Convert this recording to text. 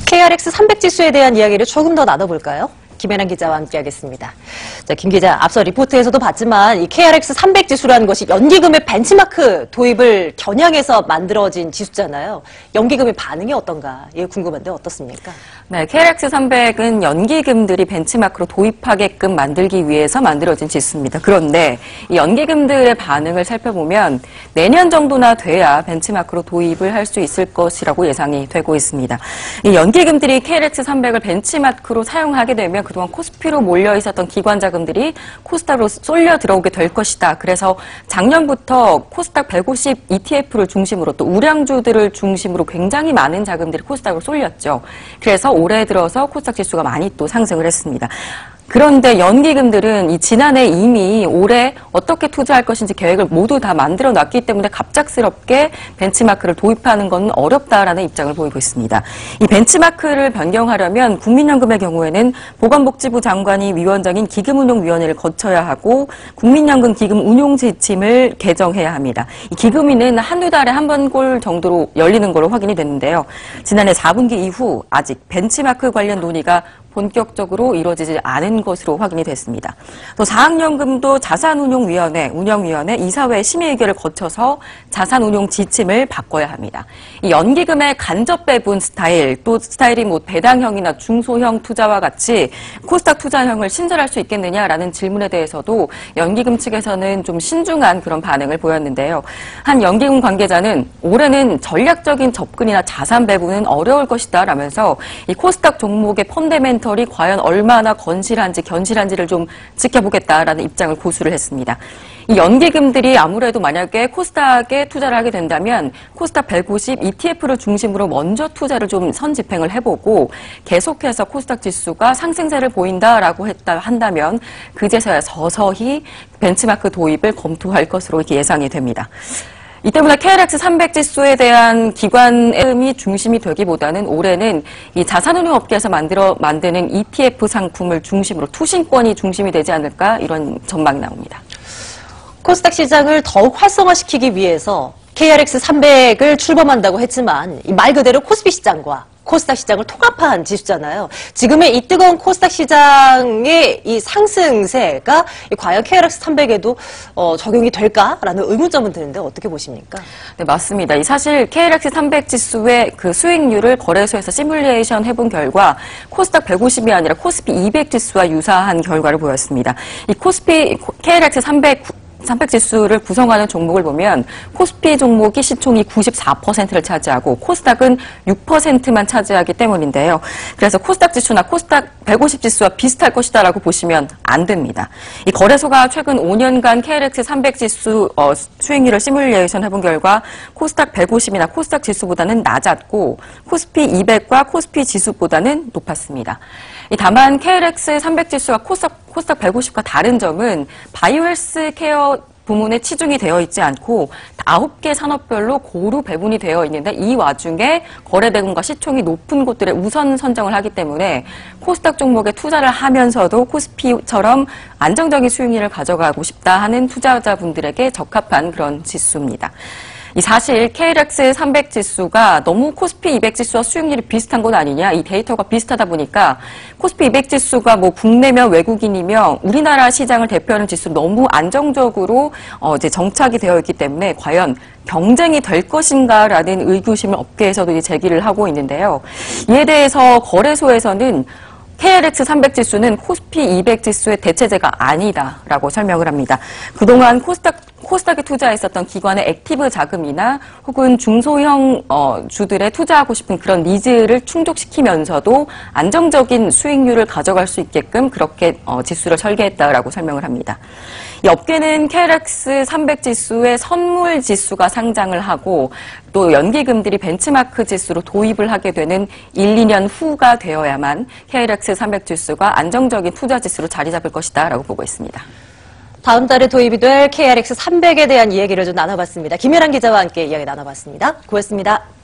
KRX 300 지수에 대한 이야기를 조금 더 나눠볼까요? 김연아 기자와 함께하겠습니다. 자, 김 기자, 앞서 리포트에서도 봤지만 이 KRX 300 지수라는 것이 연기금의 벤치마크 도입을 겨냥해서 만들어진 지수잖아요. 연기금의 반응이 어떤가? 이게 궁금한데 어떻습니까? 네, KRX 300은 연기금들이 벤치마크로 도입하게끔 만들기 위해서 만들어진 지수입니다. 그런데 이 연기금들의 반응을 살펴보면 내년 정도나 돼야 벤치마크로 도입을 할 수 있을 것이라고 예상이 되고 있습니다. 이 연기금들이 KRX 300을 벤치마크로 사용하게 되면 그동안 코스피로 몰려 있었던 기관 자금들이 코스닥으로 쏠려 들어오게 될 것이다. 그래서 작년부터 코스닥 150 ETF를 중심으로 또 우량주들을 중심으로 굉장히 많은 자금들이 코스닥으로 쏠렸죠. 그래서 올해 들어서 코스닥 지수가 많이 또 상승을 했습니다. 그런데 연기금들은 이 지난해 이미 올해 어떻게 투자할 것인지 계획을 모두 다 만들어 놨기 때문에 갑작스럽게 벤치마크를 도입하는 건 어렵다라는 입장을 보이고 있습니다. 이 벤치마크를 변경하려면 국민연금의 경우에는 보건복지부 장관이 위원장인 기금운용위원회를 거쳐야 하고 국민연금 기금 운용 지침을 개정해야 합니다. 이 기금위는 한두 달에 한 번 꼴 정도로 열리는 걸로 확인이 됐는데요. 지난해 4분기 이후 아직 벤치마크 관련 논의가 본격적으로 이루어지지 않은 것으로 확인이 됐습니다. 또 사학연금도 자산운용위원회, 운영위원회, 이사회 심의 의결을 거쳐서 자산운용 지침을 바꿔야 합니다. 이 연기금의 간접 배분 스타일, 또 스타일이 뭐 배당형이나 중소형 투자와 같이 코스닥 투자형을 신설할 수 있겠느냐라는 질문에 대해서도 연기금 측에서는 좀 신중한 그런 반응을 보였는데요. 한 연기금 관계자는 올해는 전략적인 접근이나 자산 배분은 어려울 것이다 라면서 이 코스닥 종목의 펀더멘털이 과연 얼마나 견실한지를 좀 지켜보겠다라는 입장을 고수를 했습니다. 이 연기금들이 아무래도 만약에 코스닥에 투자를 하게 된다면 코스닥 150 ETF를 중심으로 먼저 투자를 좀 선집행을 해보고 계속해서 코스닥 지수가 상승세를 보인다라고 한다면 그제서야 서서히 벤치마크 도입을 검토할 것으로 이렇게 예상이 됩니다. 이 때문에 KRX 300 지수에 대한 기관의 중심이 되기보다는 올해는 이 자산운용 업계에서 만드는 ETF 상품을 중심으로 투신권이 중심이 되지 않을까 이런 전망이 나옵니다. 코스닥 시장을 더욱 활성화시키기 위해서 KRX 300을 출범한다고 했지만 말 그대로 코스피 시장과 코스닥 시장을 통합한 지수잖아요. 지금의 이 뜨거운 코스닥 시장의 이 상승세가 과연 KRX 300에도 적용이 될까라는 의문점은 드는데 어떻게 보십니까? 네, 맞습니다. 사실 KRX 300 지수의 그 수익률을 거래소에서 시뮬레이션 해본 결과 코스닥 150이 아니라 코스피 200 지수와 유사한 결과를 보였습니다. 이 KRX 300 지수를 구성하는 종목을 보면 코스피 종목이 시총이 94%를 차지하고 코스닥은 6%만 차지하기 때문인데요. 그래서 코스닥 지수나 코스닥 150 지수와 비슷할 것이다라고 보시면 안 됩니다. 이 거래소가 최근 5년간 KRX 300 지수 수익률을 시뮬레이션 해본 결과 코스닥 150이나 코스닥 지수보다는 낮았고 코스피 200과 코스피 지수보다는 높았습니다. 다만 KRX 300 지수가 코스닥 150과 다른 점은 바이오 헬스 케어 부문에 치중이 되어 있지 않고 9개 산업별로 고루 배분이 되어 있는데 이 와중에 거래 대금과 시총이 높은 곳들에 우선 선정을 하기 때문에 코스닥 종목에 투자를 하면서도 코스피처럼 안정적인 수익률을 가져가고 싶다 하는 투자자분들에게 적합한 그런 지수입니다. 사실 KRX 300 지수가 너무 코스피 200 지수와 수익률이 비슷한 건 아니냐, 이 데이터가 비슷하다 보니까 코스피 200 지수가 뭐 국내며 외국인이며 우리나라 시장을 대표하는 지수 너무 안정적으로 이제 정착이 되어 있기 때문에 과연 경쟁이 될 것인가라는 의구심을 업계에서도 제기를 하고 있는데요. 이에 대해서 거래소에서는 KRX 300 지수는 코스피 200 지수의 대체제가 아니다라고 설명을 합니다. 그동안 코스닥에 투자했었던 기관의 액티브 자금이나 혹은 중소형 주들에 투자하고 싶은 그런 니즈를 충족시키면서도 안정적인 수익률을 가져갈 수 있게끔 그렇게 지수를 설계했다라고 설명을 합니다. 이 업계는 KRX 300 지수의 선물 지수가 상장을 하고 또 연기금들이 벤치마크 지수로 도입을 하게 되는 1, 2년 후가 되어야만 KRX 300 지수가 안정적인 투자 지수로 자리 잡을 것이다라고 보고 있습니다. 다음 달에 도입이 될 KRX 300에 대한 이야기를 좀 나눠봤습니다. 김연아 기자와 함께 이야기 나눠봤습니다. 고맙습니다.